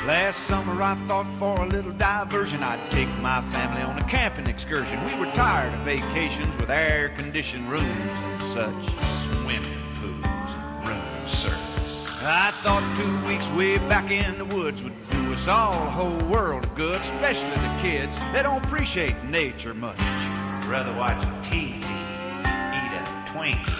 Last summer I thought for a little diversion I'd take my family on a camping excursion. We were tired of vacations with air-conditioned rooms and such. Swimming pools and room service. I thought 2 weeks way back in the woods would do us all a whole world of good, especially the kids. They don't appreciate nature much. Rather watch TV, eat a Twinkie.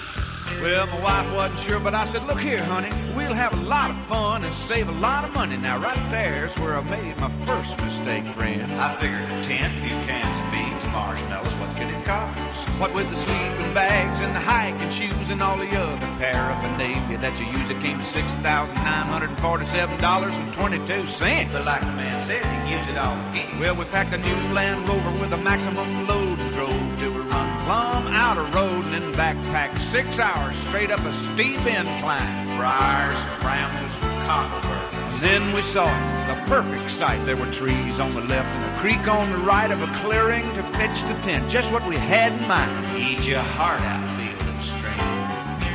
Well, my wife wasn't sure, but I said, look here, honey, we'll have a lot of fun and save a lot of money. Now, right there's where I made my first mistake, friends. I figured a tent, a few cans of beans, marshmallows, what could it cost? What with the sleeping bags and the hiking shoes and all the other paraphernalia that you use, it came to $6,947.22. But like the man said, you can use it all again. Well, we packed a new Land Rover with a maximum load and drove till we run plumb out of road and then backpacked 6 hours straight up a steep incline. Briars, brambles, and cockleburrs. And then we saw it, the perfect sight. There were trees on the left and a creek on the right of a clearing to pitch the tent. Just what we had in mind. Eat your heart out, field and stream.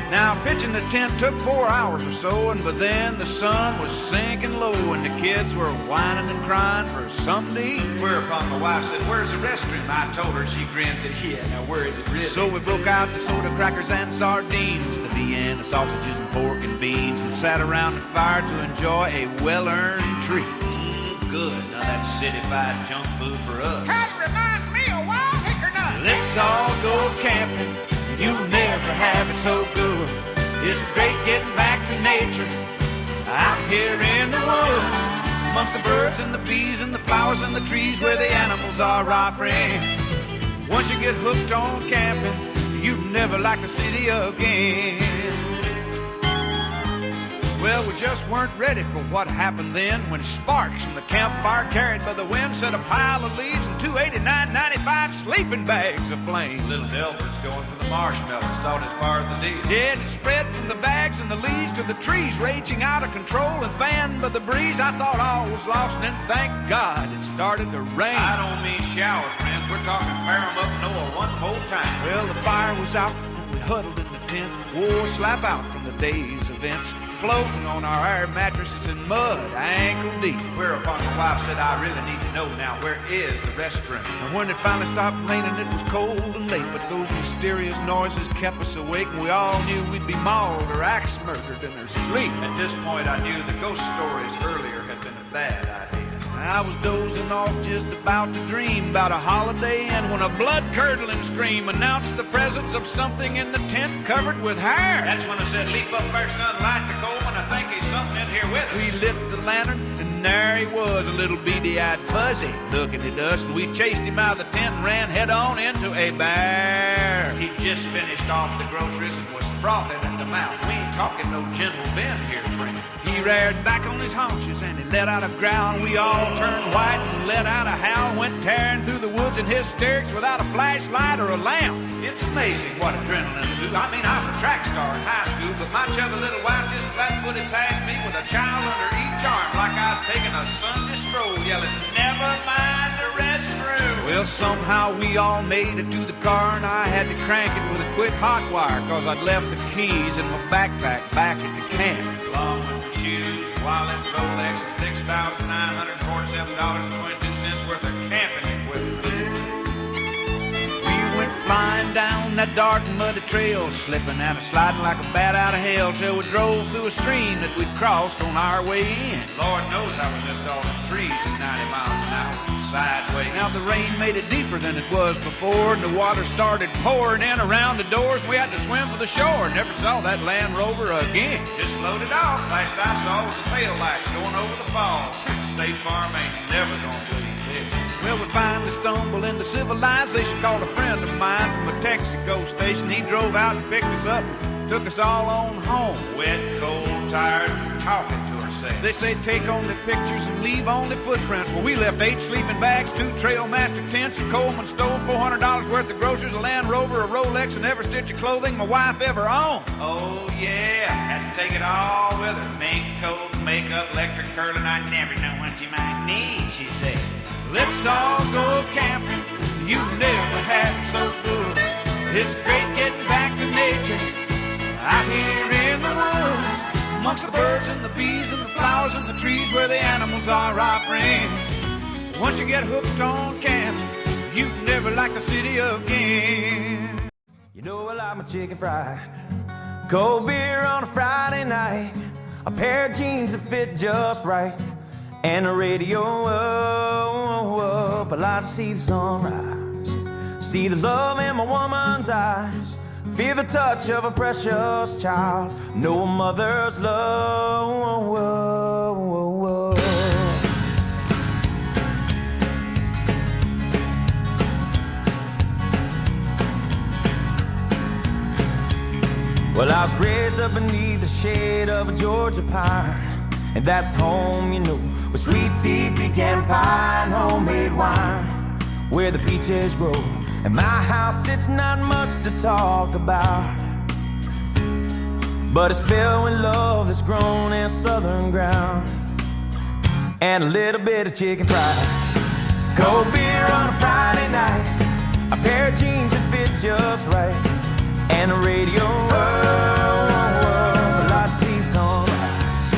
Now, pitching the tent took 4 hours or so, and by then the sun was sinking low, and the kids were whining and crying for something to eat. Whereupon my wife said, where's the restroom? I told her, she grinned, said, yeah, now where is it really? So we broke out the soda crackers and sardines, the Vienna sausages and pork and beans, and sat around the fire to enjoy a well-earned treat. Good. Now that's city-fied junk food for us. Kind of reminds me of Wild Hickory Nut. Let's all go camping. You never have it so good. It's great getting back to nature out here in the woods, amongst the birds and the bees and the flowers and the trees where the animals are our friends. Once you get hooked on camping, you never like the city again. Well, we just weren't ready for what happened then when sparks from the campfire carried by the wind set a pile of leaves and $289.95 sleeping bags aflame. Little Delbert's going for the marshmallows, thought it's part of the deal. Yeah, it spread from the bags and the leaves to the trees, raging out of control and fanned by the breeze. I thought all was lost, and then thank God it started to rain. I don't mean shower, friends. We're talking pair 'em up Noah one whole time. Well, the fire was out and we huddled in the tent, wore slap out from the day's events, floating on our air mattresses in mud, ankle deep. Whereupon my wife said, I really need to know now, where is the restroom? And when it finally stopped raining, it was cold and late, but those mysterious noises kept us awake, and we all knew we'd be mauled or axe murdered in our sleep. At this point, I knew the ghost stories earlier had been a bad idea. I was dozing off just about to dream about a holiday, and when a blood-curdling scream announced the presence of something in the tent covered with hair. That's when I said, leap up there, son, light the coal, and I think he's something in here with us. We lit the lantern, and there he was, a little beady-eyed fuzzy, looking at us, and we chased him out of the tent and ran head-on into a bear. He'd just finished off the groceries and was frothing at the mouth. We ain't talking no gentle Ben here, friend. He reared back on his haunches and he let out a growl. We all turned white and let out a howl, went tearing through the woods in hysterics without a flashlight or a lamp. It's amazing what adrenaline will do. I mean, I was a track star in high school, but my chubby little wife just flat-footed past me with a child under each arm like I was taking a Sunday stroll, yelling, never mind the restroom. Well, somehow we all made it to the car, and I had to crank it with a quick hot wire, cause I'd left the keys in my backpack back at the camp. Along with the shoes, wallet, Rolex, and $6,947.22 worth of camping equipment. We went flying down that dark and muddy trail, slipping and sliding like a bat out of hell, till we drove through a stream that we'd crossed on our way in. Lord knows I was just all the trees at 90 miles an hour, sideways. Now the rain made it deeper than it was before, and the water started pouring in around the doors. We had to swim for the shore. Never saw that Land Rover again. Just floated off. Last I saw was the tail lights going over the falls. State Farm ain't never gonna believe this. Well, we finally stumbled into civilization, called a friend of mine from a Texaco station. He drove out and picked us up, took us all on home. Wet, cold, tired, talking to ourselves. They say take only pictures and leave only footprints. Well, we left 8 sleeping bags, 2 Trailmaster tents, a Coleman stove, $400 worth of groceries, a Land Rover, a Rolex, and every stitch of clothing my wife ever owned. Oh, yeah, had to take it all with her. Mink coat, makeup, electric curling. I never know what you might need, she said. Let's all go camping. You never had it so good. It's great getting back to nature out here in the woods, amongst amongst the birds and the bees and the flowers and the trees where the animals are our friends. Once you get hooked on Canton, you can never like a city again. You know I like my chicken fried, cold beer on a Friday night, a pair of jeans that fit just right, and the radio up. I like to see the sunrise, see the love in my woman's eyes, feel the touch of a precious child, know a mother's love. Well, I was raised up beneath the shade of a Georgia pine, and that's home, you know, with sweet tea, pecan pie, and homemade wine, where the peaches grow. And my house, it's not much to talk about, but it's filled with love that's grown in southern ground, and a little bit of chicken fried, cold beer on a Friday night, a pair of jeans that fit just right, and the radio up. I like to see the sunrise,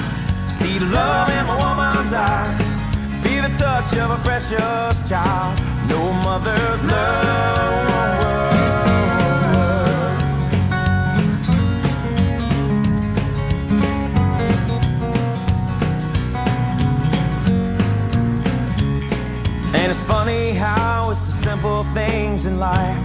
see the love in my woman's eyes, feel the touch of a precious child, know a mother's love. And it's funny how it's the simple things in life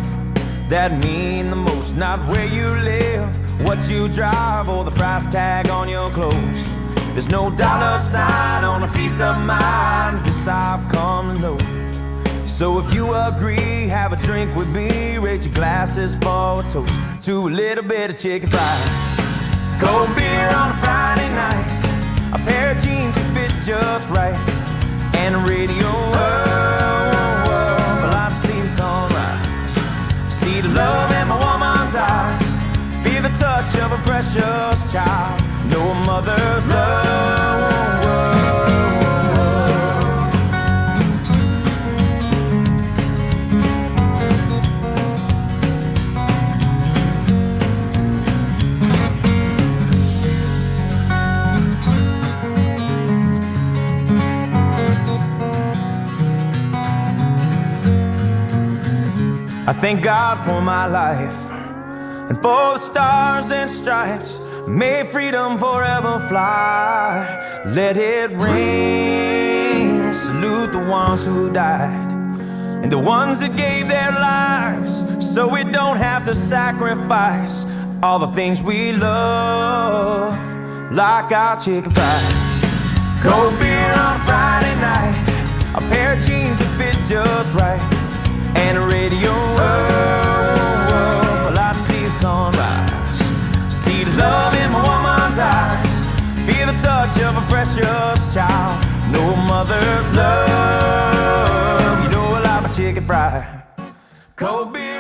that mean the most, not where you live, what you drive, or the price tag on your clothes. There's no dollar sign on a piece of mind, this I've come to know. So if you agree, have a drink with me, raise your glasses for a toast to a little bit of chicken fried, cold beer on a Friday night, a pair of jeans that fit just right, and the radio up. I like to see the sunrise, see the love in my woman's eyes, feel the touch of a precious child, know a mother's love. I thank God for my life and for the stars and stripes. May freedom forever fly. Let it ring. Salute the ones who died and the ones that gave their lives so we don't have to sacrifice all the things we love, like our chicken fried, cold beer on Friday night, a pair of jeans that fit just right, and a radio up. I like to see the sunrise, see the love in my woman's eyes, feel the touch of a precious child, know a mother's love. You know I like my chicken fried, cold beer